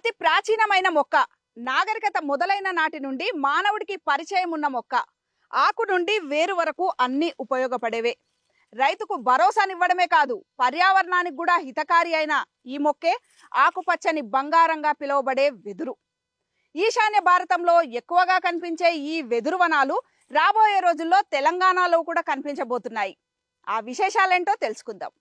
అతి ప్రాచీనమైన మొక్క, నాగరికత మొదలైన నాటి నుండి మానవుడికి పరిచయం ఉన్న మొక్క. ఆకు నుండి వేరు వరకు అన్ని ఉపయోగపడేవే. రైతుకు భరోసానివ్వడమే కాదు, పర్యావరణానికి కూడా హితకారి అయిన ఈ మొక్కే ఆకుపచ్చని బంగారంగా పిలువబడే వెదురు. ఈశాన్య భారతంలో ఎక్కువగా కనిపించే ఈ వెదురు వనాలు రాబోయే రోజుల్లో తెలంగాణలో కూడా కనిపించబోతున్నాయి. ఆ విశేషాలేంటో తెలుసుకుందాం.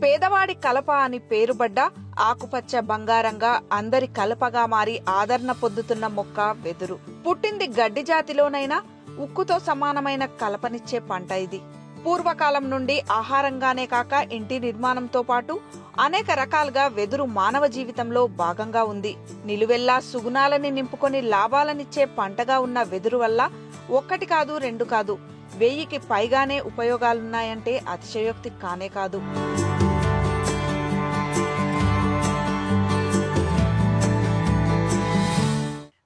పేదవాడి కలప అని పేరుబడ్డ ఆకుపచ్చ బంగారంగా అందరి కలపగా మారి ఆదరణ పొందుతున్న మొక్క వెదురు. పుట్టింది గడ్డి జాతిలోనైనా ఉక్కుతో సమానమైన కలపనిచ్చే పంట ఇది. పూర్వకాలం నుండి ఆహారంగానే కాక ఇంటి నిర్మాణంతో పాటు అనేక రకాలుగా వెదురు మానవ జీవితంలో భాగంగా ఉంది. నిలువెల్లా సుగుణాలని నింపుకొని లాభాలనిచ్చే పంటగా ఉన్న వెదురు వల్ల ఒక్కటి కాదు, రెండు కాదు, 1000కి పైగానే ఉపయోగాలున్నాయంటే అతిశయోక్తి కానే కాదు.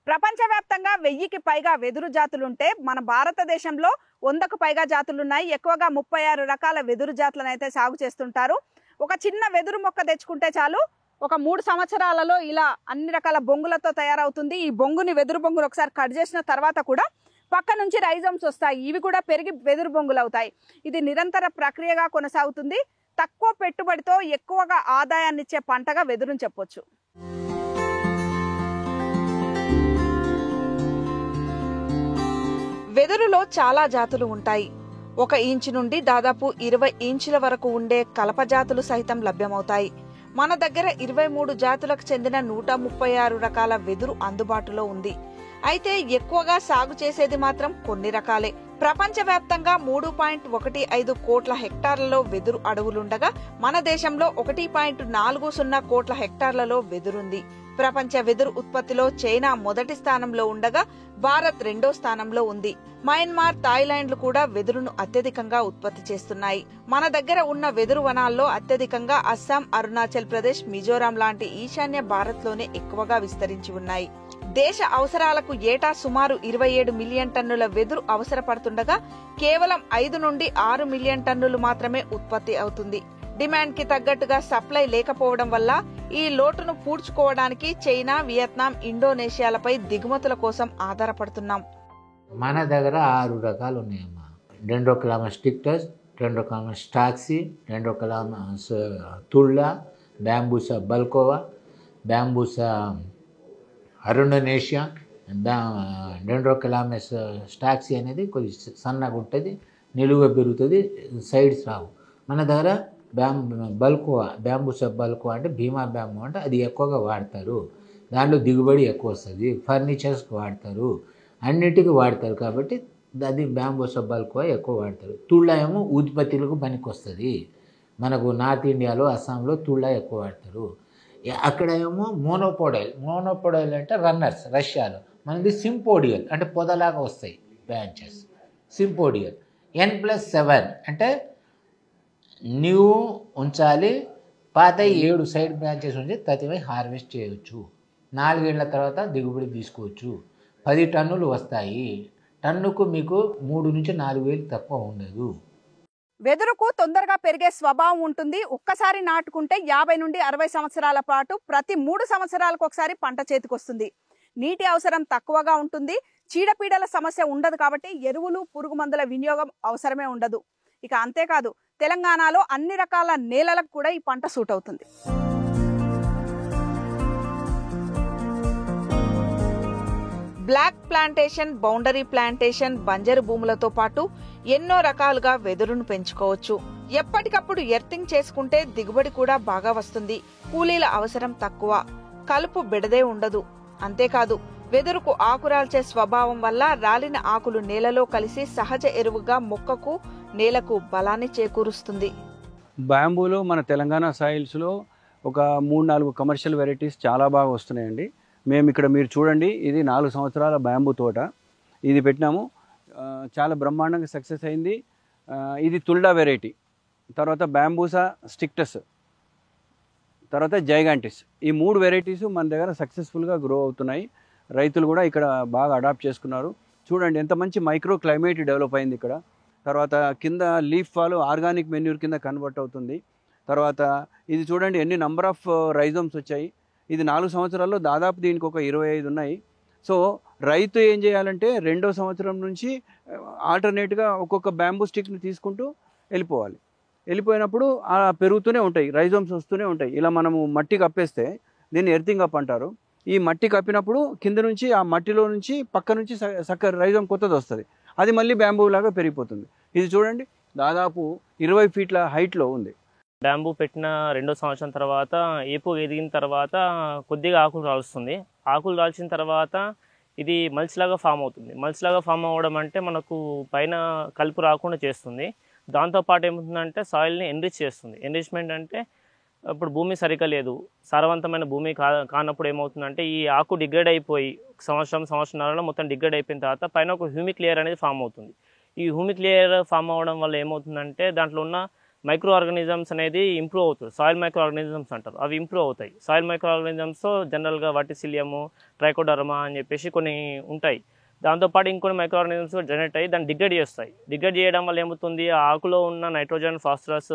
ప్రపంచవ్యాప్తంగా 1000కి పైగా వెదురు జాతులుంటే మన భారతదేశంలో 100కు పైగా జాతులున్నాయి. ఎక్కువగా 36 రకాల వెదురు జాతులను అయితే సాగు చేస్తుంటారు. ఒక చిన్న వెదురు మొక్క తెచ్చుకుంటే చాలు, ఒక 3 సంవత్సరాలలో ఇలా అన్ని రకాల బొంగులతో తయారవుతుంది. ఈ బొంగుని, వెదురు బొంగుని ఒకసారి కట్ చేసిన తర్వాత కూడా పక్క నుంచి రైజమ్స్ వస్తాయి. ఇవి కూడా పెరిగి వెదురు బొంగులు అవుతాయి. ఇది నిరంతర ప్రక్రియగా కొనసాగుతుంది. తక్కువ పెట్టుబడితో ఎక్కువగా ఆదాయాన్ని ఇచ్చే పంటగా వెదురుని చెప్పొచ్చు. వెదురులో చాలా జాతులు ఉంటాయి. 1 ఇంచు నుండి దాదాపు 20 ఇంచుల వరకు ఉండే కలప జాతులు సైతం లభ్యమవుతాయి. మన దగ్గర 23 జాతులకు చెందిన 136 రకాల వెదురు అందుబాటులో ఉంది. అయితే ఎక్కువగా సాగు చేసేది మాత్రం కొన్ని రకాలే. ప్రపంచవ్యాప్తంగా 3.15 కోట్ల హెక్టార్లలో వెదురు అడవులుండగా మన దేశంలో 1.40 కోట్ల హెక్టార్లలో వెదురుంది. ప్రపంచ వెదురు ఉత్పత్తిలో చైనా మొదటి స్థానంలో ఉండగా భారత్ 2వ స్థానంలో ఉంది. మయన్మార్, థాయిలాండ్లు కూడా వెదురును అత్యధికంగా ఉత్పత్తి చేస్తున్నాయి. మన దగ్గర ఉన్న వెదురు వనాల్లో అత్యధికంగా అస్సాం, అరుణాచల్ ప్రదేశ్, మిజోరాం లాంటి ఈశాన్య భారత్లోనే ఎక్కువగా విస్తరించి ఉన్నాయి. దేశ అవసరాలకు ఏటా సుమారు 27 మిలియన్ టన్నుల వెదురు అవసరపడుతుండగా కేవలం 5 నుండి 6 మిలియన్ టన్నులు మాత్రమే ఉత్పత్తి అవుతుంది. డిమాండ్ కి తగ్గట్టుగా సప్లై లేకపోవడం వల్ల ఈ లోటును పూడ్చుకోవడానికి చైనా, వియత్నాం, ఇండోనేషియాలపై దిగుమతుల కోసం ఆధారపడుతున్నాం. మన దగ్గర 6 రకాలు ఉన్నాయమ్మా. డెండ్రోక్లామస్ స్టిక్టస్, డెండ్రోక్లామస్ స్టాక్సీ, డెండ్రోక్లామస్ తుళ్ళ, బ్యాంబూసా బల్కోవా, బ్యాంబూసా అరుండనేషియా. డెండ్రోక్లామస్ స్టాక్సీ అనేది కొద్దిగా సన్నగా ఉంటుంది, నిలువుగా పెరుగుతుంది, సైడ్స్ రావు. మన దగ్గర బ్యాంబూసా బల్కోవా అంటే భీమా బ్యాంబూ అంటే అది ఎక్కువగా వాడతారు. దాంట్లో దిగుబడి ఎక్కువ వస్తుంది. ఫర్నిచర్స్కి వాడతారు, అన్నిటికీ వాడతారు. కాబట్టి అది బ్యాంబూసా బల్కోవా ఎక్కువ వాడతారు. తుళ్ళ ఏమో ఉత్పత్తులకు పనికి వస్తుంది. మనకు నార్త్ ఇండియాలో, అస్సాంలో తుళ్ళ ఎక్కువ వాడతారు. అక్కడ ఏమో మోనోపోడైల్ అంటే రన్నర్స్ రష్యాలో. మనది సింపోడియల్ అంటే పొదలాగా వస్తాయి బ్రాంచెస్. సింపోడియల్ N+7 అంటే న్యూ ఉంచాలి, పాత 7 సైడ్ బ్రాంచెస్ ఉంచి ప్రతివై హార్వెస్ట్ చేయవచ్చు. 4 ఏళ్ల తర్వాత దిగుబడి తీసుకోవచ్చు. 10 టన్నులు వస్తాయి. టన్నుకు మీకు 3 నుంచి 4 వేలు తక్కువ ఉండదు. వెదురుకు తొందరగా పెరిగే స్వభావం ఉంటుంది. ఒక్కసారి నాటుకుంటే 50 నుండి 60 సంవత్సరాల పాటు ప్రతి 3 సంవత్సరాలకు ఒకసారి పంట చేతికొస్తుంది. నీటి అవసరం తక్కువగా ఉంటుంది. చీడపీడల సమస్య ఉండదు కాబట్టి ఎరువులు, పురుగు మందుల వినియోగం అవసరమే ఉండదు. ఇక అంతేకాదు, తెలంగాణలో అన్ని రకాల నేలలకు కూడా ఈ పంట సూట్ అవుతుంది. బ్లాక్ ప్లాంటేషన్, బౌండరీ ప్లాంటేషన్, బంజరు భూములతో పాటు ఎన్నో రకాలుగా వెదురును పెంచుకోవచ్చు. ఎప్పటికప్పుడు ఎర్తింగ్ చేసుకుంటే దిగుబడి కూడా బాగా వస్తుంది. కూలీల అవసరం తక్కువ, కలుపు బెడదే ఉండదు. అంతేకాదు, వెదురుకు ఆకురాల్చే స్వభావం వల్ల రాలిన ఆకులు నేలలో కలిసి సహజ ఎరువుగా మొక్కకు, నేలకు బలాన్ని చేకూరుస్తుంది. బ్యాంబూలో మన తెలంగాణ సాయిల్స్లో ఒక 3-4 కమర్షియల్ వెరైటీస్ చాలా బాగా వస్తున్నాయండి. మేము ఇక్కడ మీరు చూడండి, ఇది 4 సంవత్సరాల బ్యాంబూ తోట. ఇది పెట్టినాము, చాలా బ్రహ్మాండంగా సక్సెస్ అయింది. ఇది తుల్డా వెరైటీ, తర్వాత బ్యాంబూసా స్టిక్టస్, తర్వాత జైగాంటిస్. ఈ 3 వెరైటీస్ మన దగ్గర సక్సెస్ఫుల్గా గ్రో అవుతున్నాయి. రైతులు కూడా ఇక్కడ బాగా అడాప్ట్ చేసుకున్నారు. చూడండి ఎంత మంచి మైక్రో క్లైమేట్ డెవలప్ అయింది ఇక్కడ. తర్వాత కింద లీఫ్ ఫాల్ ఆర్గానిక్ మెన్యూర్ కింద కన్వర్ట్ అవుతుంది. తర్వాత ఇది చూడండి ఎన్ని నంబర్ ఆఫ్ రైజోమ్స్ వచ్చాయి. ఇది 4 సంవత్సరాల్లో దాదాపు దీనికి ఒక 25 ఉన్నాయి. సో రైతు ఏం చేయాలంటే 2వ సంవత్సరం నుంచి ఆల్టర్నేట్గా ఒక్కొక్క బ్యాంబూ స్టిక్ని తీసుకుంటూ వెళ్ళిపోవాలి. వెళ్ళిపోయినప్పుడు పెరుగుతూనే ఉంటాయి, రైజోమ్స్ వస్తూనే ఉంటాయి. ఇలా మనము మట్టి కప్పేస్తే దీన్ని ఎర్తింగ్ అప్ అంటారు. ఈ మట్టి కప్పినప్పుడు కింద నుంచి ఆ మట్టిలో నుంచి పక్క నుంచి చక్కర రైజోమ్ కొత్తది వస్తుంది. అది మళ్ళీ బ్యాంబూ లాగా పెరిగిపోతుంది. ఇది చూడండి దాదాపు 20 ఫీట్ల హైట్లో ఉంది. బ్యాంబూ పెట్టిన 2వ సంవత్సరం తర్వాత ఏపు ఎదిగిన తర్వాత కొద్దిగా ఆకులు రాలుస్తుంది. ఆకులు రాల్చిన తర్వాత ఇది మల్చిలాగా ఫామ్ అవుతుంది. మల్చిలాగా ఫామ్ అవ్వడం అంటే మనకు పైన కలుపు రాకుండా చేస్తుంది. దాంతోపాటు ఏమవుతుందంటే సాయిల్ని ఎన్రిచ్ చేస్తుంది. ఎన్రిచ్మెంట్ అంటే ఇప్పుడు భూమి సరిగ్గా లేదు, సారవంతమైన భూమి కానప్పుడు ఏమవుతుందంటే ఈ ఆకు డిగ్రేడ్ అయిపోయి సంవత్సరంన్నరలో మొత్తం డిగ్రేడ్ అయిపోయిన తర్వాత పైన ఒక హ్యూమిక్ లేయర్ అనేది ఫామ్ అవుతుంది. ఈ హ్యూమిక్ లేయర్ ఫామ్ అవ్వడం వల్ల ఏమవుతుందంటే దాంట్లో ఉన్న మైక్రో ఆర్గానిజమ్స్ అనేది ఇంప్రూవ్ అవుతుంది. సాయిల్ మైక్రో ఆర్గానిజమ్స్ అంటారు, అవి ఇంప్రూవ్ అవుతాయి. సాయిల్ మైక్రో ఆర్గానిజమ్స్తో జనరల్గా వర్టిసిలియము, ట్రైకోడర్మా అని చెప్పేసి కొన్ని ఉంటాయి. దాంతోపాటు ఇంకొన్ని మైక్రో ఆర్గానిజమ్స్ జనరేట్ అయ్యి దాన్ని డిగ్రేడ్ చేస్తాయి. డిగ్రేడ్ చేయడం వల్ల ఏమవుతుంది, ఆ ఆకులో ఉన్న nitrogen, phosphorus,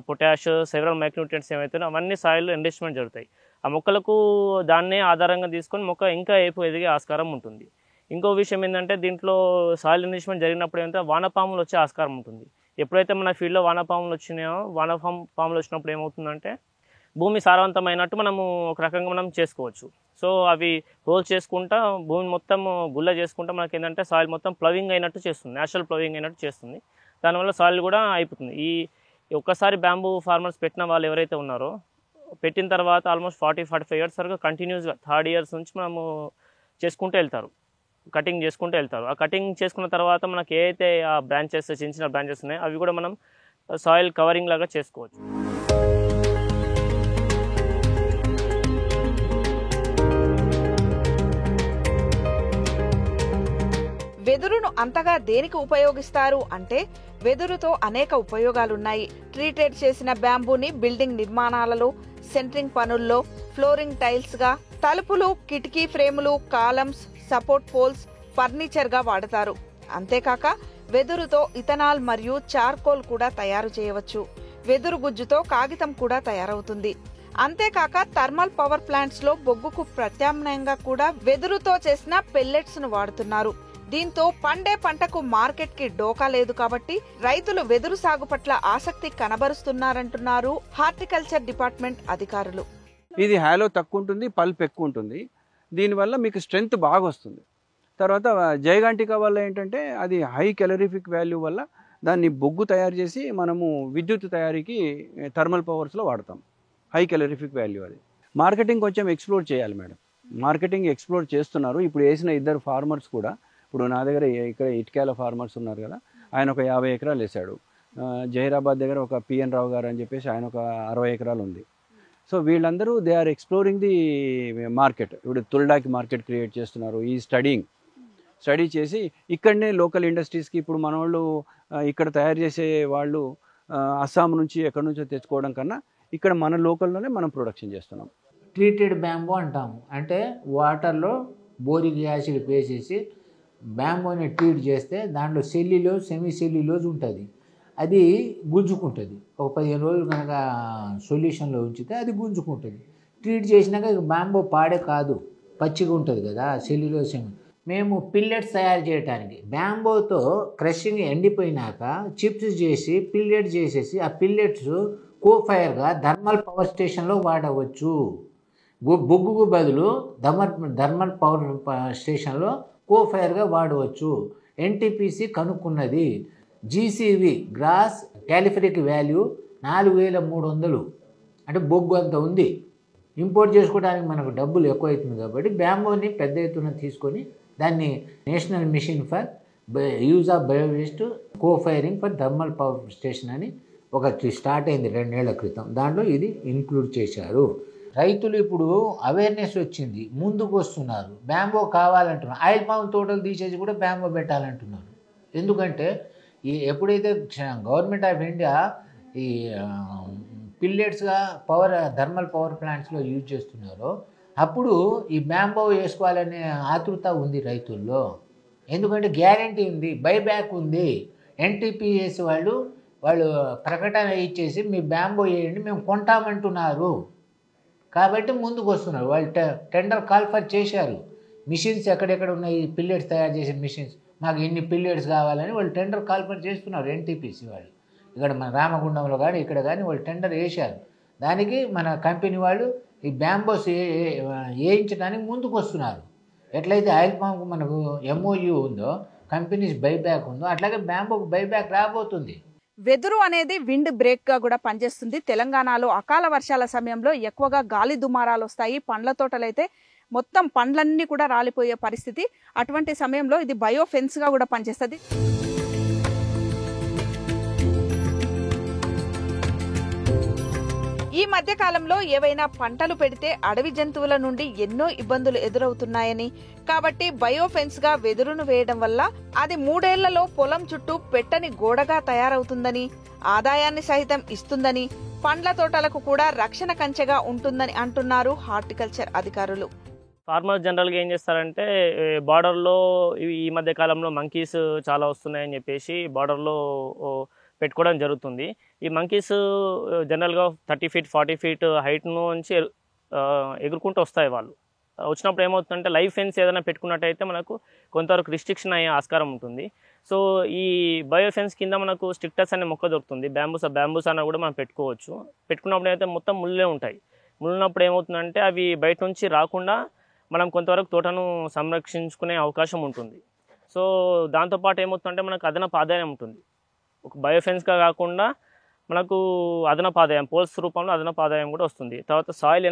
potash, several micronutrients ఏమవుతాయో అవన్నీ సాయిల్లో ఎన్రిచ్మెంట్ జరుగుతాయి. ఆ మొక్కలకు దాన్నే ఆధారంగా తీసుకొని మొక్క ఇంకా ఏపు ఎదిగే ఆస్కారం ఉంటుంది. ఇంకో విషయం ఏంటంటే దీంట్లో సాయిల్ ఎన్రిచ్మెంట్ జరిగినప్పుడు ఏమంటే వానపాములు వచ్చే ఆస్కారం ఉంటుంది. ఎప్పుడైతే మన ఫీల్డ్లో వానపాములు వచ్చినాయో వానపాములు వచ్చినప్పుడు ఏమవుతుందంటే భూమి సారవంతమైనట్టు మనము ఒక రకంగా మనం చేసుకోవచ్చు. సో అవి హోల్ చేసుకుంటా భూమి మొత్తం గుల్ల చేసుకుంటా మనకి ఏంటంటే సాయిల్ మొత్తం ప్లవింగ్ అయినట్టు చేస్తుంది, న్యాచురల్ ప్లవింగ్ అయినట్టు చేస్తుంది. దానివల్ల సాయిల్ కూడా అయిపోతుంది. ఈ ఒక్కసారి బ్యాంబూ ఫార్మర్స్ పెట్టిన వాళ్ళు ఎవరైతే ఉన్నారో పెట్టిన తర్వాత ఆల్మోస్ట్ 40-45 ఇయర్స్ వరకు కంటిన్యూస్గా 3rd ఇయర్స్ నుంచి మనము చేసుకుంటూ వెళ్తారు, కటింగ్ చేసుకుంటూ వెళ్తారు. ఆ కటింగ్ చేసుకున్న తర్వాత మనకి ఏదైతే ఆ బ్రాంచెస్ చిన్న చిన్న బ్రాంచెస్ ఉన్నాయో అవి కూడా మనం సాయిల్ కవరింగ్ లాగా చేసుకోవచ్చు. వెదురును అంతగా దేనికి ఉపయోగిస్తారు అంటే వెదురుతో అనేక ఉపయోగాలున్నాయి. ట్రీటెడ్ చేసిన బ్యాంబూని బిల్డింగ్ నిర్మాణాలలో, సెంట్రింగ్ పనుల్లో, ఫ్లోరింగ్ టైల్స్ గా, తలుపులు, కిటికీ ఫ్రేములు, కాలమ్స్, సపోర్ట్ పోల్స్, ఫర్నిచర్ గా వాడతారు. అంతేకాక వెదురుతో ఇథనాల్ మరియు చార్కోల్ కూడా తయారు చేయవచ్చు. వెదురు గుజ్జుతో కాగితం కూడా తయారవుతుంది. అంతేకాక థర్మల్ పవర్ ప్లాంట్స్ లో బొగ్గుకు ప్రత్యామ్నాయంగా కూడా వెదురుతో చేసిన పెల్లెట్స్ ను వాడుతున్నారు. దీంతో పండే పంటకు మార్కెట్ కి డోకా లేదు కాబట్టి రైతులు వెదురు సాగు పట్ల ఆసక్తి కనబరుస్తున్నారంటున్నారు హార్టికల్చర్ డిపార్ట్మెంట్ అధికారులు. ఇది హాలో తక్కువ ఉంటుంది, పల్ప్ ఎక్కువ ఉంటుంది. దీనివల్ల మీకు స్ట్రెంగ్త్ బాగా వస్తుంది. తర్వాత జైగాంటికా వల్ల ఏంటంటే అది హై కెలరిఫిక్ వాల్యూ వల్ల దాన్ని బొగ్గు తయారు చేసి మనము విద్యుత్ తయారీకి థర్మల్ పవర్స్లో వాడతాం. హై కెలరిఫిక్ వాల్యూ అది. మార్కెటింగ్ కొంచెం ఎక్స్ప్లోర్ చేయాలి మేడం. మార్కెటింగ్ ఎక్స్ప్లోర్ చేస్తున్నారు. ఇప్పుడు వేసిన 2 ఫార్మర్స్ కూడా, ఇప్పుడు నా దగ్గర ఇక్కడ ఇటుకాల ఫార్మర్స్ ఉన్నారు కదా, ఆయన ఒక 50 ఎకరాలు వేశాడు. జహీరాబాద్ దగ్గర ఒక పిఎన్ రావు గారు అని చెప్పేసి ఆయన ఒక 60 ఎకరాలు ఉంది. సో వీళ్ళందరూ they are exploring the market. ఇప్పుడు తుల్డాకి మార్కెట్ క్రియేట్ చేస్తున్నారు. ఈ స్టడీ చేసి ఇక్కడనే లోకల్ ఇండస్ట్రీస్కి, ఇప్పుడు మన వాళ్ళు ఇక్కడ తయారు చేసే వాళ్ళు అస్సాం నుంచి ఎక్కడి నుంచో తెచ్చుకోవడం కన్నా ఇక్కడ మన లోకల్లోనే మనం ప్రొడక్షన్ చేస్తున్నాం. ట్రీటెడ్ బ్యాంబూ అంటాము. అంటే వాటర్లో బోరిక్ యాసిడ్ వేసేసి బ్యాంబూని ట్రీట్ చేస్తే దాంట్లో సెల్యులోజ్, సెమీ సెల్యులోజ్ ఉంటుంది. అది గుంజుకుంటుంది. ఒక 15 రోజులు కనుక సొల్యూషన్లో ఉంచితే అది గుంజుకుంటుంది. ట్రీట్ చేసినాక బ్యాంబూ పాడే కాదు, పచ్చిగా ఉంటుంది కదా సెల్యులోజ్. మేము పిల్లెట్స్ తయారు చేయడానికి బ్యాంబూతో క్రషింగ్ ఎండిపోయినాక చిప్స్ చేసి పిల్లెట్ చేసేసి ఆ పిల్లెట్స్ కోఫైర్గా థర్మల్ పవర్ స్టేషన్లో వాడవచ్చు. బొగ్గుకు బదులు థర్మల్ పవర్ స్టేషన్లో కోఫైర్గా వాడవచ్చు. ఎన్టీపీసీ కనుక్కున్నది. జీసీవి గ్రాస్ క్యాలిఫరిక్ వాల్యూ 4300, అంటే బొగ్గు అంత ఉంది. ఇంపోర్ట్ చేసుకోవడానికి మనకు డబ్బులు ఎక్కువ అవుతుంది కాబట్టి బ్యాంబూని పెద్ద ఎత్తున తీసుకొని దాన్ని national mission for use of biowaste cofiring for thermal power station అని ఒకటి స్టార్ట్ అయింది 2 ఏళ్ల క్రితం. దాంట్లో ఇది ఇంక్లూడ్ చేశారు. రైతులు ఇప్పుడు అవేర్నెస్ వచ్చింది, ముందుకు వస్తున్నారు. బ్యాంబో కావాలంటున్నారు. ఆయిల్ పామ్ తోటలు తీసేసి కూడా బ్యాంబో పెట్టాలంటున్నారు. ఎందుకంటే ఎప్పుడైతే గవర్నమెంట్ ఆఫ్ ఇండియా ఈ పిల్లెట్స్గా థర్మల్ పవర్ ప్లాంట్స్లో యూజ్ చేస్తున్నారో అప్పుడు ఈ బ్యాంబో వేసుకోవాలనే ఆతృత ఉంది రైతుల్లో. ఎందుకంటే గ్యారంటీ ఉంది, బైబ్యాక్ ఉంది. ఎన్టీపీఎస్ వాళ్ళు ప్రకటన ఇచ్చేసి మీ బ్యాంబో వేయండి మేము కొంటామంటున్నారు. కాబట్టి ముందుకు వస్తున్నారు. వాళ్ళు టెండర్ కాల్ఫర్ చేశారు. మిషన్స్ ఎక్కడెక్కడ ఉన్నాయి, పిల్లెట్స్ తయారు చేసే మిషన్స్, మాకు ఇన్ని పిల్లెట్స్ కావాలని వాళ్ళు టెండర్ కాల్ఫర్ చేస్తున్నారు ఎన్టీపీసీ వాళ్ళు. ఇక్కడ మన రామగుండంలో కానీ ఇక్కడ కానీ వాళ్ళు టెండర్ వేశారు. దానికి మన కంపెనీ వాళ్ళు ఈ బ్యాంబోస్ వేయించడానికి ముందుకు వస్తున్నారు. ఎట్లయితే ఆయిల్ పామ్కు మనకు ఎంఓయూ ఉందో, కంపెనీస్ బైబ్యాక్ ఉందో, అట్లాగే బ్యాంబోకు బైబ్యాక్ రాబోతుంది. వెదురు అనేది విండ్ బ్రేక్ గా కూడా పనిచేస్తుంది. తెలంగాణలో అకాల వర్షాల సమయంలో ఎక్కువగా గాలి దుమారాలు వస్తాయి. పండ్ల తోటలైతే మొత్తం పండ్లన్నీ కూడా రాలిపోయే పరిస్థితి. అటువంటి సమయంలో ఇది బయో ఫెన్స్ గా కూడా పనిచేస్తుంది. ఈ మధ్య కాలంలో ఏవైనా పంటలు పెడితే అడవి జంతువుల నుండి ఎన్నో ఇబ్బందులు ఎదురవుతున్నాయని, కాబట్టి బయోఫెన్స్ గా వెదురును వేయడం వల్ల అది 3 ఏళ్లలో పొలం చుట్టూ పెట్టని గోడగా తయారవుతుందని, ఆదాయాన్ని సహితం ఇస్తుందని, పండ్ల తోటలకు కూడా రక్షణ కంచెగా ఉంటుందని అంటున్నారు హార్టికల్చర్ అధికారులు. ఫార్మర్స్ జనరల్గా ఏం చేస్తారంటే బార్డర్లో ఈ మధ్య కాలంలో మంకీస్ చాలా వస్తున్నాయని చెప్పేసి బార్డర్లో పెట్టుకోవడం జరుగుతుంది. ఈ మంకీస్ జనరల్గా 30 feet 40 feet హైట్ నుంచి ఎగురుకుంటూ వస్తాయి. వాళ్ళు వచ్చినప్పుడు ఏమవుతుందంటే లైవ్ ఫెన్స్ ఏదైనా పెట్టుకున్నట్టయితే మనకు కొంతవరకు రిస్ట్రిక్షన్ అయ్యే ఆస్కారం ఉంటుంది. సో ఈ బయో ఫెన్స్ కింద మనకు స్ట్రిక్టస్ అనే మొక్క దొరుకుతుంది. బ్యాంబూస్ అన్న కూడా మనం పెట్టుకోవచ్చు. పెట్టుకున్నప్పుడు అయితే మొత్తం ముళ్ళే ఉంటాయి. ముళ్ళినప్పుడు ఏమవుతుందంటే అవి బయట నుంచి రాకుండా మనం కొంతవరకు తోటను సంరక్షించుకునే అవకాశం ఉంటుంది. సో దాంతోపాటు ఏమవుతుందంటే మనకు అదనపు ఆదాయం ఉంటుంది. ఒక బయోఫెన్స్గా కాకుండా మనకు అదనపు ఆదాయం, పోల్స్ రూపంలో అదనపు ఆదాయం కూడా వస్తుంది. తర్వాత సాయిల్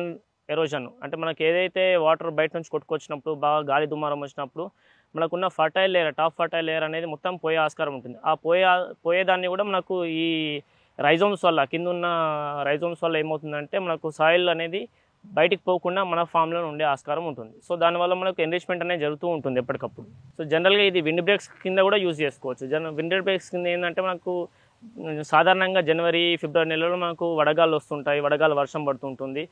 ఎరోజన్ అంటే మనకు ఏదైతే వాటర్ బయట నుంచి కొట్టుకొచ్చినప్పుడు బాగా గాలి దుమారం వచ్చినప్పుడు మనకున్న fertile layer, top fertile layer అనేది మొత్తం పోయే ఆస్కారం ఉంటుంది. ఆ పోయేదాన్ని కూడా మనకు ఈ రైజోమ్స్ వల్ల, కింద ఉన్న రైజోమ్స్ వల్ల ఏమవుతుందంటే మనకు సాయిల్ అనేది బయటికి పోకుండా మన ఫామ్లో ఉండే ఆస్కారం ఉంటుంది. సో దానివల్ల మనకు ఎన్రిచ్మెంట్ అనేది జరుగుతూ ఉంటుంది ఎప్పటికప్పుడు. సో జనరల్గా ఇది విండ్ బ్రేక్స్ కింద కూడా యూజ్ చేసుకోవచ్చు. విండ్ బ్రేక్స్ కింద ఏంటంటే మనకు సాధారణంగా జనవరి ఫిబ్రవరి నెలలో మనకు వడగాలు వస్తుంటాయి, వడగాలు వర్షం పడుతుంటుంది,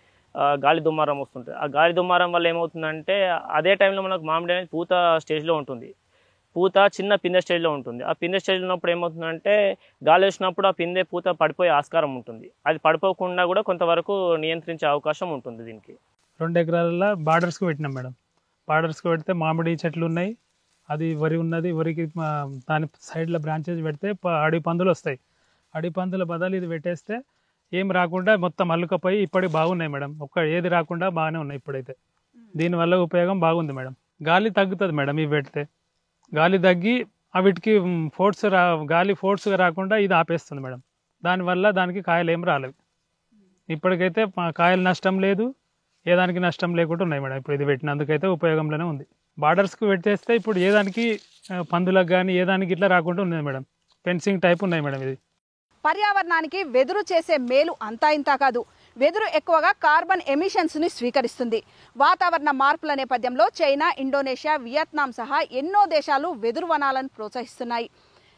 గాలి దుమారం వస్తుంటుంది. ఆ గాలి దుమారం వల్ల ఏమవుతుందంటే అదే టైంలో మనకు మామిడి అనేది పూత స్టేజ్లో ఉంటుంది. పూత చిన్న పిందె స్టేజ్లో ఉంటుంది. ఆ పిందె స్టేజ్లో ఉన్నప్పుడు ఏమవుతుందంటే గాలి వచ్చినప్పుడు ఆ పిందె పూత పడిపోయే ఆస్కారం ఉంటుంది. అది పడిపోకుండా కూడా కొంతవరకు నియంత్రించే అవకాశం ఉంటుంది. దీనికి 2 ఎకరాల బార్డర్స్కి పెట్టినాం మేడం. బార్డర్స్కి పెడితే మామిడి చెట్లు ఉన్నాయి, అది వరి ఉన్నది. వరికి దాని సైడ్లో బ్రాంచెస్ పెడితే అడవి పందులు వస్తాయి. అడవి పందుల బదులు ఇది పెట్టేస్తే ఏం రాకుండా మొత్తం అల్లుకపోయి ఇప్పటికి బాగున్నాయి మేడం. ఏది రాకుండా బాగానే ఉన్నాయి ఇప్పుడైతే. దీనివల్ల ఉపయోగం బాగుంది మేడం. గాలి తగ్గుతుంది మేడం ఇవి పెడితే. గాలి తగ్గి వీటికి గాలి ఫోర్స్గా రాకుండా ఇది ఆపేస్తుంది మేడం. దానివల్ల దానికి కాయలు ఏం రాలేవు. ఇప్పటికైతే కాయలు నష్టం లేదు, ఏ దానికి నష్టం లేకుండా ఉన్నాయి మేడం. ఇప్పుడు ఇది పెట్టినందుకైతే ఉపయోగంలోనే ఉంది. బార్డర్స్కి పెట్టేస్తే ఇప్పుడు ఏ దానికి పందులకు కానీ ఏ దానికి ఇట్లా రాకుండా ఉంది మేడం. ఫెన్సింగ్ టైప్ ఉన్నాయి మేడం. ఇది పర్యావరణానికి వెదురు చేసే మేలు అంతా ఇంతా కాదు. వెదురు ఎక్కువగా కార్బన్ ఎమిషన్స్ ని స్వీకరిస్తుంది. వాతావరణ మార్పుల నేపథ్యంలో చైనా, ఇండోనేషియా, వియత్నాం సహా ఎన్నో దేశాలు వెదురు వనాలను ప్రోత్సహిస్తున్నాయి.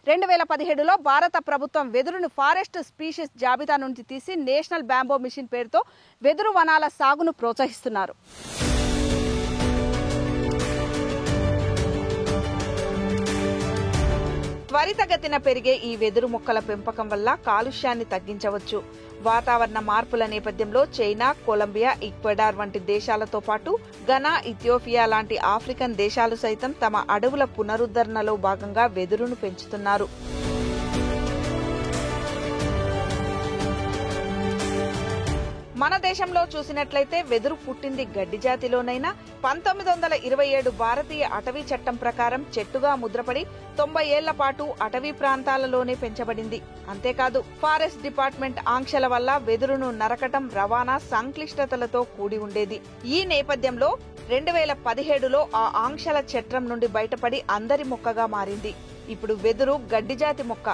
2017లో భారత ప్రభుత్వం వెదురును ఫారెస్ట్ స్పీషీస్ జాబితా నుంచి తీసి నేషనల్ బ్యాంబో మిషన్ పేరుతో వెదురు వనాల సాగును ప్రోత్సహిస్తున్నారు. త్వరితగతిన పెరిగే ఈ వెదురు మొక్కల పెంపకం వల్ల కాలుష్యాన్ని తగ్గించవచ్చు. వాతావరణ మార్పుల నేపథ్యంలో చైనా, కొలంబియా, ఈక్వెడార్ వంటి దేశాలతో పాటు ఘనా, ఇథియోపియా లాంటి ఆఫ్రికన్ దేశాలు సైతం తమ అడవుల పునరుద్ధరణలో భాగంగా వెదురును పెంచుతున్నారు. మన దేశంలో చూసినట్లయితే వెదురు పుట్టింది గడ్డి జాతిలోనైనా 1927 భారతీయ అటవీ చట్టం ప్రకారం చెట్టుగా ముద్రపడి 90 ఏళ్ల పాటు అటవీ ప్రాంతాలలోనే పెంచబడింది. అంతేకాదు ఫారెస్ట్ డిపార్ట్మెంట్ ఆంక్షల వల్ల వెదురును నరకటం, రవాణా సంక్లిష్టతలతో కూడి ఉండేది. ఈ నేపథ్యంలో 2017లో ఆ ఆంక్షల చట్రం నుండి బయటపడి అందరి మొక్కగా మారింది. ఇప్పుడు వెదురు గడ్డి జాతి మొక్క,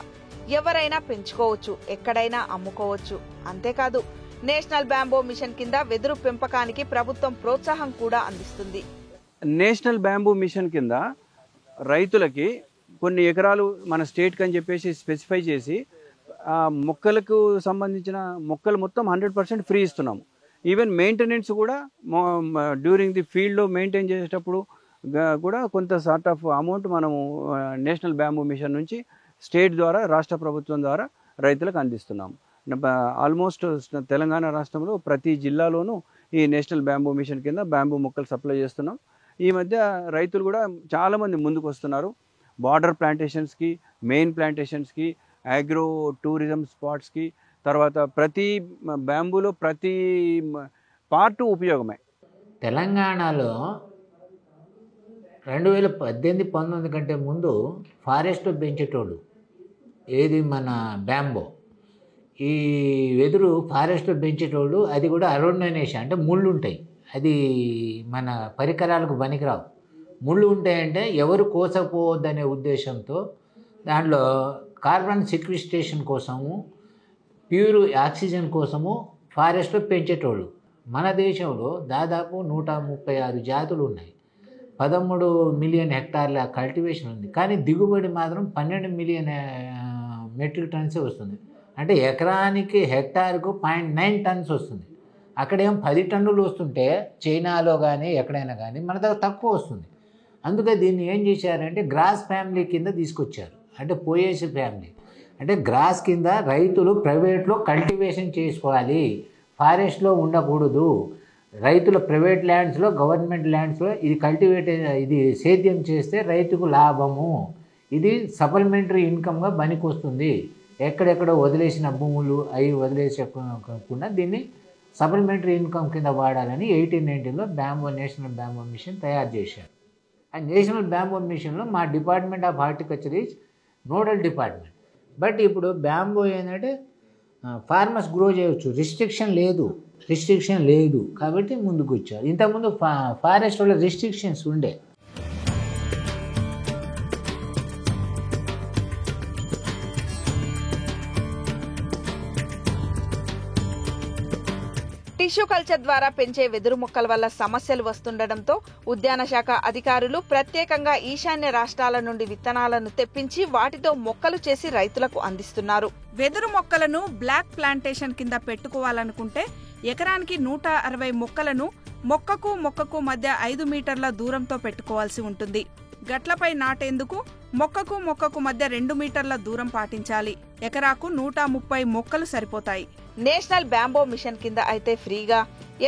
ఎవరైనా పెంచుకోవచ్చు, ఎక్కడైనా అమ్ముకోవచ్చు. అంతేకాదు నేషనల్ బ్యాంబో మిషన్ కింద వెదురు పెంపకానికి ప్రభుత్వం ప్రోత్సాహం కూడా అందిస్తుంది. నేషనల్ బ్యాంబూ మిషన్ కింద రైతులకి కొన్ని ఎకరాలు మన స్టేట్కి అని చెప్పేసి స్పెసిఫై చేసి మొక్కలకు సంబంధించిన మొక్కలు మొత్తం 100% ఫ్రీ ఇస్తున్నాము. ఈవెన్ మెయింటెనెన్స్ కూడా డ్యూరింగ్ ది ఫీల్డ్లో మెయింటైన్ చేసేటప్పుడు కూడా కొంత సార్ట్ ఆఫ్ అమౌంట్ మనము నేషనల్ బ్యాంబూ మిషన్ నుంచి స్టేట్ ద్వారా రాష్ట్ర ప్రభుత్వం ద్వారా రైతులకు అందిస్తున్నాము. ఆల్మోస్ట్ తెలంగాణ రాష్ట్రంలో ప్రతి జిల్లాలోనూ ఈ నేషనల్ బ్యాంబూ మిషన్ కింద బ్యాంబూ మొక్కలు సప్లై చేస్తున్నాం. ఈ మధ్య రైతులు కూడా చాలామంది ముందుకు వస్తున్నారు. బార్డర్ ప్లాంటేషన్స్కి, మెయిన్ ప్లాంటేషన్స్కి, అగ్రో టూరిజం స్పాట్స్కి, తర్వాత ప్రతి బ్యాంబూలో ప్రతి పార్ట్ ఉపయోగమే. తెలంగాణలో 2018-19 కంటే ముందు ఫారెస్ట్ పెంచేటోళ్ళు, ఏది మన బ్యాంబో, ఈ వెదురు ఫారెస్ట్ పెంచేటోళ్ళు, అది కూడా అరోననేషన్ అంటే ముళ్ళు ఉంటాయి, అది మన పరికరాలకు పనికిరావు. ముళ్ళు ఉంటాయంటే ఎవరు కోసపోవద్దనే ఉద్దేశంతో దాంట్లో కార్బన్ సిక్విస్టేషన్ కోసము, ప్యూర్ ఆక్సిజన్ కోసము ఫారెస్ట్ పెంచేటోళ్ళు. మన దేశంలో దాదాపు 136 జాతులు ఉన్నాయి, 13 మిలియన్ హెక్టార్ల కల్టివేషన్ ఉంది. కానీ దిగుబడి మాత్రం 12 మిలియన్ మెట్రిక్ టన్సే వస్తుంది. అంటే ఎకరానికి హెక్టార్కు 0.9 టన్స్ వస్తుంది. అక్కడేం 10 టన్నులు వస్తుంటే చైనాలో కానీ ఎక్కడైనా కానీ మన దగ్గర తక్కువ వస్తుంది. అందుకే దీన్ని ఏం చేశారంటే గ్రాస్ ఫ్యామిలీ కింద తీసుకొచ్చారు. అంటే పోయేసి ఫ్యామిలీ అంటే గ్రాస్ కింద రైతులు ప్రైవేట్లో కల్టివేషన్ చేసుకోవాలి, ఫారెస్ట్లో ఉండకూడదు. రైతుల ప్రైవేట్ ల్యాండ్స్లో, గవర్నమెంట్ ల్యాండ్స్లో ఇది సేద్యం చేస్తే రైతుకు లాభము, ఇది సప్లిమెంటరీ ఇన్కమ్గా పనికొస్తుంది. ఎక్కడెక్కడో వదిలేసిన భూములు అవి వదిలేసకుండా దీన్ని సప్లిమెంటరీ ఇన్కమ్ కింద వాడాలని 1890లో నేషనల్ బ్యాంబూ మిషన్ తయారు చేశారు. ఆ నేషనల్ బ్యాంబూ మిషన్లో మా department of horticulture is nodal department. But ఇప్పుడు బ్యాంబూ ఏంటంటే ఫార్మర్స్ గ్రో చేయవచ్చు, రిస్ట్రిక్షన్ లేదు కాబట్టి ముందుకు వచ్చారు. ఇంతకుముందు ఫారెస్ట్ వల్ల రిస్ట్రిక్షన్స్ ఉండే. టిష్యూ కల్చర్ ద్వారా పెంచే వెదురు మొక్కల వల్ల సమస్యలు వస్తుండటంతో ఉద్యాన శాఖ అధికారులు ప్రత్యేకంగా ఈశాన్య రాష్ట్రాల నుండి విత్తనాలను తెప్పించి వాటితో మొక్కలు చేసి రైతులకు అందిస్తున్నారు. వెదురు మొక్కలను బ్లాక్ ప్లాంటేషన్ కింద పెట్టుకోవాలనుకుంటే ఎకరానికి 160 మొక్కలను మొక్కకు మధ్య 5 మీటర్ల దూరంతో పెట్టుకోవాల్సి ఉంటుంది. గట్లపై నాటేందుకు మొక్కకు మధ్య 2 మీటర్ల దూరం పాటించాలి. ఎకరాకు 130 మొక్కలు సరిపోతాయి. నేషనల్ బ్యాంబో మిషన్ కింద అయితే ఫ్రీగా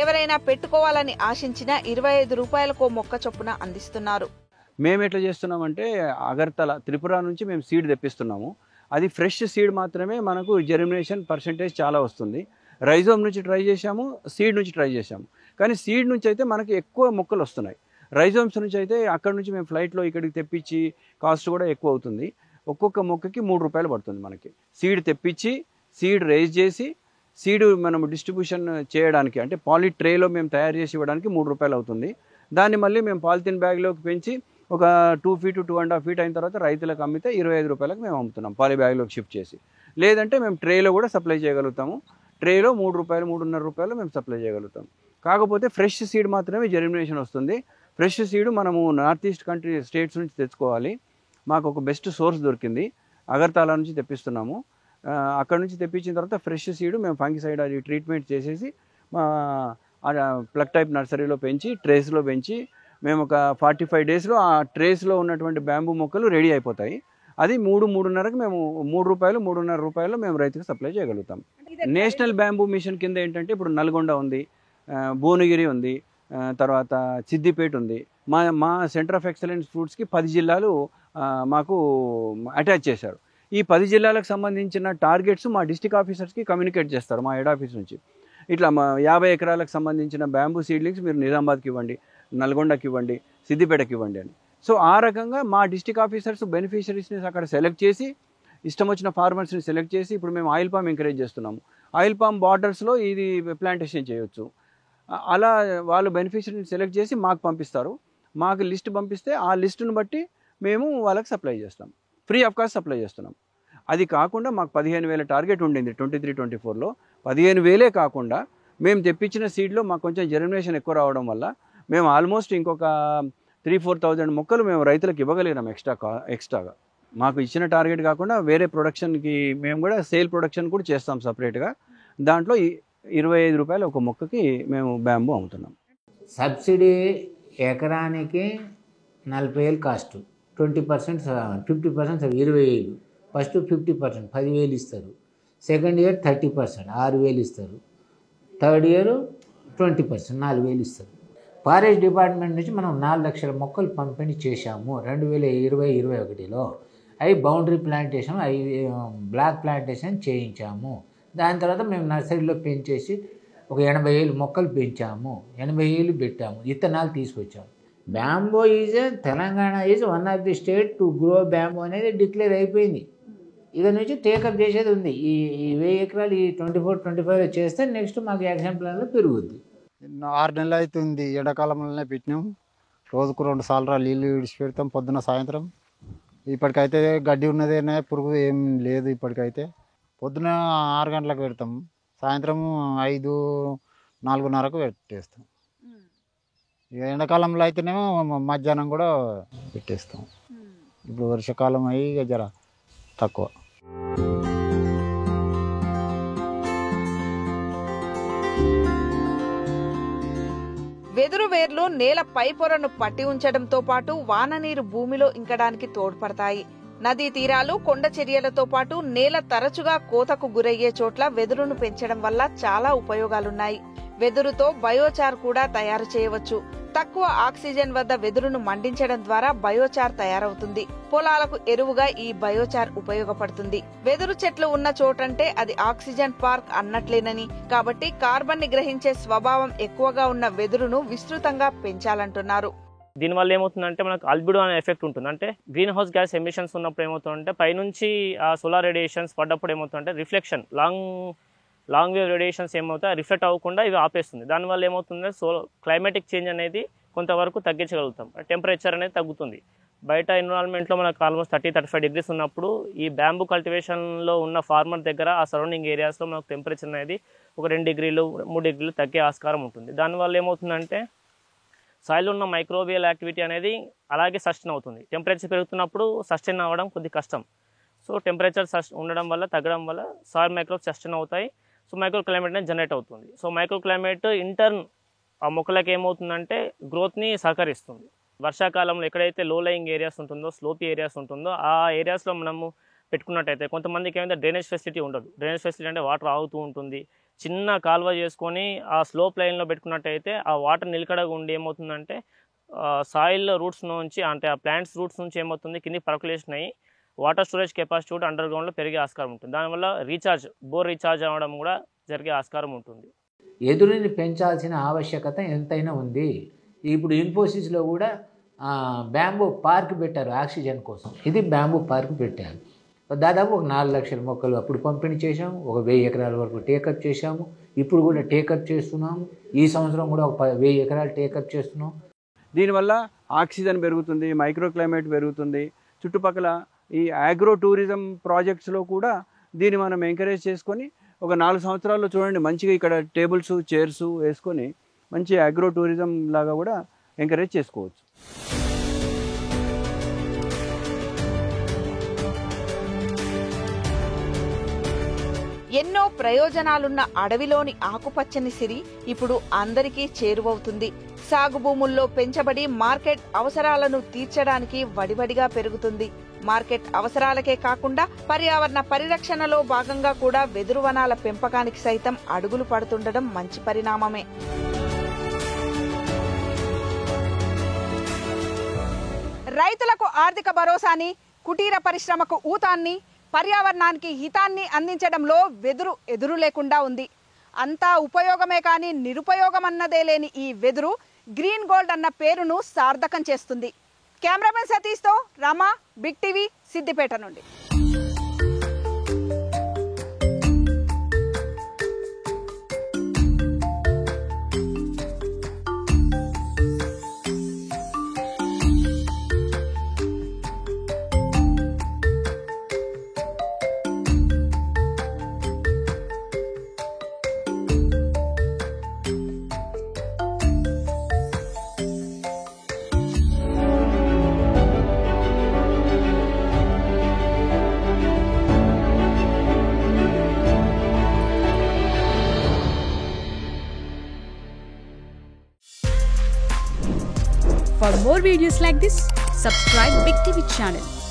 ఎవరైనా పెట్టుకోవాలని ఆశించినా 25 రూపాయలకో మొక్క చొప్పున అందిస్తున్నారు. మేము ఎట్లా చేస్తున్నామంటే అగర్తల, త్రిపుర నుంచి మేము సీడ్ తెప్పిస్తున్నాము. అది ఫ్రెష్ సీడ్ మాత్రమే మనకు జెర్మినేషన్ పర్సెంటేజ్ చాలా వస్తుంది. రైజోమ్ నుంచి ట్రై చేశాము, సీడ్ నుంచి ట్రై చేశాము. కానీ సీడ్ నుంచి అయితే మనకి ఎక్కువ మొక్కలు వస్తున్నాయి. రైజోమ్స్ నుంచి అయితే అక్కడ నుంచి మేము ఫ్లైట్లో ఇక్కడికి తెప్పించి కాస్ట్ కూడా ఎక్కువ అవుతుంది. ఒక్కొక్క మొక్కకి 3 రూపాయలు పడుతుంది మనకి. సీడ్ తెప్పించి, సీడ్ రేజ్ చేసి, సీడ్ మనం డిస్ట్రిబ్యూషన్ చేయడానికి అంటే పాలీ ట్రేలో మేము తయారు చేసి ఇవ్వడానికి 3 రూపాయలు అవుతుంది. దాన్ని మళ్ళీ మేము పాలిథిన్ బ్యాగ్లోకి పెంచి ఒక 2 ఫీట్ 2.5 ఫీట్ అయిన తర్వాత రైతులకు అమ్మితే 25 రూపాయలకు మేము అమ్ముతున్నాం, పాలీ బ్యాగ్లోకి షిఫ్ట్ చేసి. లేదంటే మేము ట్రేలో కూడా సప్లై చేయగలుగుతాము. ట్రేలో 3 రూపాయలు 3.5 రూపాయలు మేము సప్లై చేయగలుగుతాం. కాకపోతే ఫ్రెష్ సీడ్ మాత్రమే జెర్మినేషన్ వస్తుంది. ఫ్రెష్ సీడ్ మనము నార్త్ ఈస్ట్ స్టేట్స్ నుంచి తెచ్చుకోవాలి. మాకు ఒక బెస్ట్ సోర్స్ దొరికింది, అగర్తలా నుంచి తెప్పిస్తున్నాము. అక్కడ నుంచి తెప్పించిన తర్వాత ఫ్రెష్ సీడ్ మేము ఫంగిసైడ్ అది ట్రీట్మెంట్ చేసేసి ప్లగ్ టైప్ నర్సరీలో పెంచి, ట్రేస్లో పెంచి మేము ఒక 45 డేస్లో ఆ ట్రేస్లో ఉన్నటువంటి బ్యాంబూ మొక్కలు రెడీ అయిపోతాయి. అది 3-3.5కి మేము 3 రూపాయలు 3.5 రూపాయలు మేము రైతుకు సప్లై చేయగలుగుతాం. నేషనల్ బ్యాంబూ మిషన్ కింద ఏంటంటే ఇప్పుడు నల్గొండ ఉంది, భువనగిరి ఉంది, తర్వాత సిద్దిపేట ఉంది. మా సెంటర్ ఆఫ్ ఎక్సలెన్స్ ఫ్రూట్స్కి 10 జిల్లాలు మాకు అటాచ్ చేశారు. ఈ 10 జిల్లాలకు సంబంధించిన టార్గెట్స్ మా డిస్ట్రిక్ట్ ఆఫీసర్స్కి కమ్యూనికేట్ చేస్తారు మా హెడ్ ఆఫీస్ నుంచి. ఇట్లా మా 50 ఎకరాలకు సంబంధించిన బ్యాంబూ సీడ్లింగ్స్ మీరు నిజామాబాద్కి ఇవ్వండి, నల్గొండకి ఇవ్వండి, సిద్దిపేటకి ఇవ్వండి అని. సో ఆ రకంగా మా డిస్ట్రిక్ట్ ఆఫీసర్స్ బెనిఫిషరీస్ని అక్కడ సెలెక్ట్ చేసి, ఇష్టం వచ్చిన ఫార్మర్స్ని సెలెక్ట్ చేసి, ఇప్పుడు మేము ఆయిల్ పామ్ ఎంకరేజ్ చేస్తున్నాము. ఆయిల్ పామ్ బార్డర్స్లో ఇది ప్లాంటేషన్ చేయొచ్చు. అలా వాళ్ళు బెనిఫిషరీని సెలెక్ట్ చేసి మాకు పంపిస్తారు. మాకు లిస్ట్ పంపిస్తే ఆ లిస్టును బట్టి మేము వాళ్ళకి సప్లై చేస్తాం, ఫ్రీ ఆఫ్ కాస్ట్ సప్లై చేస్తున్నాం. అది కాకుండా మాకు 15,000 టార్గెట్ ఉండింది 23-24లో. 15,000 కాకుండా మేము తెప్పించిన సీడ్లో మాకు కొంచెం జెర్మినేషన్ ఎక్కువ రావడం వల్ల మేము ఆల్మోస్ట్ ఇంకొక 3-4,000 మొక్కలు మేము రైతులకు ఇవ్వగలిగినాం ఎక్స్ట్రాగా. మాకు ఇచ్చిన టార్గెట్ కాకుండా వేరే ప్రొడక్షన్కి మేము కూడా సేల్ ప్రొడక్షన్ కూడా చేస్తాం సపరేట్గా. దాంట్లో 25 రూపాయలు ఒక మొక్కకి మేము బ్యాంబూ అమ్ముతున్నాం. సబ్సిడీ ఎకరానికి 40,000 కాస్ట్, 20% 50% 20,000. ఫస్ట్ 50% 10,000 ఇస్తారు. సెకండ్ ఇయర్ 30% 6,000 ఇస్తారు. థర్డ్ ఇయర్ 20% 4,000 ఇస్తారు. ఫారెస్ట్ డిపార్ట్మెంట్ నుంచి మనం 4 లక్షల మొక్కలు పంపిణీ చేశాము 2020-21లో. అవి బౌండరీ ప్లాంటేషన్, అవి బ్లాక్ ప్లాంటేషన్ చేయించాము. దాని తర్వాత మేము నర్సరీలో పెంచేసి ఒక 80,000 మొక్కలు పెంచాము, 80,000 పెట్టాము, విత్తనాలు తీసుకొచ్చాము. Bamboo Telangana is one of the state to grow bamboo అనేది డిక్లేర్ అయిపోయింది. ఇక నుంచి టేకప్ చేసేది ఉంది. ఈ 1000 ఎకరాలు ఈ 24-25 చేస్తే నెక్స్ట్ మాకు యాక్షన్ ప్లాన్లో పెరుగుద్ది. 6 నెలలు అవుతుంది. ఎండాకాలంలోనే పెట్టినాం. రోజుకు 2 సార్లు నీళ్ళు విడిచి పెడతాం, పొద్దున సాయంత్రం. ఇప్పటికైతే గడ్డి ఉన్నదేనే, పురుగు ఏం లేదు. ఇప్పటికైతే పొద్దున 6 గంటలకు పెడతాం, సాయంత్రం 5-4:30కు పెట్టేస్తాం. ఇక ఎండాకాలంలో అయితేనేమో మధ్యాహ్నం కూడా పెట్టేస్తాం. ఇప్పుడు వర్షాకాలం అయ్యి ఇక జర తక్కువ. వెదురు వేర్లు నేల పై పొరను పట్టి ఉంచడంతో పాటు వాన నీరు భూమిలో ఇంకడానికి తోడ్పడతాయి. నదీ తీరాలు, కొండ చర్యలతో పాటు నేల తరచుగా కోతకు గురయ్యే చోట్ల వెదురును పెంచడం వల్ల చాలా ఉపయోగాలున్నాయి. వెదురుతో బయోచార్ కూడా తయారు చేయవచ్చు. తక్కువ ఆక్సిజన్ వద్ద వెదురును మండించడం ద్వారా బయోచార్ తయారవుతుంది. పొలాలకు ఎరువుగా ఈ బయోచార్ ఉపయోగపడుతుంది. వెదురు చెట్లు ఉన్న చోటంటే అది ఆక్సిజన్ పార్క్ అన్నట్లేనని, కాబట్టి కార్బన్ ని గ్రహించే స్వభావం ఎక్కువగా ఉన్న వెదురును విస్తృతంగా పెంచాలంటున్నారు. దీనివల్ల ఏమవుతుందంటే మనకు ఆల్బిడో అనే ఎఫెక్ట్ ఉంటుంది. అంటే గ్రీన్ హౌస్ గ్యాస్ ఎమిషన్స్ ఉన్నప్పుడు ఏమవుతుందంటే పైనుంచి ఆ సోలార్ రేడియేషన్స్ పడ్డప్పుడు ఏమవుతుందంటే రిఫ్లెక్షన్, లాంగ్ వేవ్ రేడియేషన్స్ ఏమవుతాయి రిఫ్లెక్ట్ అవ్వకుండా ఇవి ఆపేస్తుంది. దానివల్ల ఏమవుతుందంటే క్లైమాటిక్ చేంజ్ అనేది కొంతవరకు తగ్గించగలుగుతాం. టెంపరేచర్ అనేది తగ్గుతుంది. బయట ఎన్విరాన్మెంట్లో మనకు ఆల్మోస్ట్ 30-35 degrees ఉన్నప్పుడు ఈ బ్యాంబూ కల్టివేషన్లో ఉన్న ఫార్మర్ దగ్గర ఆ సరౌండింగ్ ఏరియాస్లో మనకు టెంపరేచర్ అనేది ఒక 2 degrees 3 degrees తగ్గే ఆస్కారం ఉంటుంది. దానివల్ల ఏమవుతుందంటే సాయిల్లో ఉన్న మైక్రోబియల్ యాక్టివిటీ అనేది అలాగే సస్టైన్ అవుతుంది. టెంపరేచర్ పెరుగుతున్నప్పుడు సస్టైన్ అవ్వడం కొద్ది కష్టం. సో టెంపరేచర్ ఉండడం వల్ల తగ్గడం వల్ల సాయిల్ మైక్రోబ్స్ సస్టైన్ అవుతాయి. సో మైక్రో క్లైమేట్ అనేది జనరేట్ అవుతుంది. సో మైక్రో క్లైమేట్ ఇంటర్న్ ఆ మొక్కలకి ఏమవుతుందంటే గ్రోత్ని సహకరిస్తుంది. వర్షాకాలంలో ఎక్కడైతే లో లయింగ్ ఏరియాస్ ఉంటుందో, స్లోపీ ఏరియాస్ ఉంటుందో ఆ ఏరియాస్లో మనము పెట్టుకున్నట్టయితే కొంతమందికి ఏమైతే డ్రైనేజ్ ఫెసిలిటీ ఉండదు. డ్రైనేజ్ ఫెసిలిటీ అంటే వాటర్ ఆగుతూ ఉంటుంది. చిన్న కాలువ చేసుకొని ఆ స్లోప్ లైన్లో పెట్టుకున్నట్టయితే ఆ వాటర్ నిలకడగా ఉండి ఏమవుతుందంటే సాయిల్ రూట్స్ నుంచి, అంటే ఆ ప్లాంట్స్ రూట్స్ నుంచి ఏమవుతుంది కింది పర్కులేషన్ అయ్యి వాటర్ స్టోరేజ్ కెపాసిటీ కూడా అండర్ గ్రౌండ్లో పెరిగే ఆస్కారం ఉంటుంది. దానివల్ల బోర్ రీఛార్జ్ అవ్వడం కూడా జరిగే ఆస్కారం ఉంటుంది. ఎదురుని పెంచాల్సిన ఆవశ్యకత ఎంతైనా ఉంది. ఇప్పుడు ఇన్ఫోసిస్లో కూడా బ్యాంబూ పార్క్ పెట్టారు ఆక్సిజన్ కోసం. ఇది బ్యాంబూ పార్క్ పెట్టారు. దాదాపు ఒక 4 లక్షల మొక్కలు అప్పుడు పంపిణీ చేశాము. ఒక 1000 ఎకరాల వరకు టేకప్ చేశాము. ఇప్పుడు కూడా టేకప్ చేస్తున్నాము. ఈ సంవత్సరం కూడా ఒక 1000 ఎకరాలు టేకప్ చేస్తున్నాం. దీనివల్ల ఆక్సిజన్ పెరుగుతుంది, మైక్రో క్లైమేట్ పెరుగుతుంది. చుట్టుపక్కల ఈ ఆగ్రో టూరిజం ప్రాజెక్ట్స్లో కూడా దీన్ని మనం ఎంకరేజ్ చేసుకొని ఒక 4 సంవత్సరాల్లో చూడండి మంచిగా ఇక్కడ టేబుల్స్, చైర్స్ వేసుకొని మంచి ఆగ్రో టూరిజం లాగా కూడా ఎంకరేజ్ చేసుకోవచ్చు. ఎన్నో ప్రయోజనాలున్న అడవిలోని ఆకుపచ్చని సిరి ఇప్పుడు అందరికీ చేరువవుతుంది. సాగు భూముల్లో పెంచబడి మార్కెట్ అవసరాలను తీర్చడానికి వడివడిగా పెరుగుతుంది. మార్కెట్ అవసరాలకే కాకుండా పర్యావరణ పరిరక్షణలో భాగంగా కూడా వెదురు వనాల పెంపకానికి సైతం అడుగులు పడుతుండడం మంచి పరిణామమే. రైతులకు ఆర్థిక భరోసాని, కుటీర పరిశ్రమకు ఊతాన్ని, పర్యావరణానికి హితాన్ని అందించడంలో వెదురు ఎదురు లేకుండా ఉంది. అంతా ఉపయోగమే కానీ నిరుపయోగమన్నదే లేని ఈ వెదురు గ్రీన్ గోల్డ్ అన్న పేరును సార్థకం చేస్తుంది. కెమెరామెన్ సతీష్తో రామా, బిగ్ టీవీ, సిద్దిపేట నుండి. For more videos like this, subscribe Big TV channel.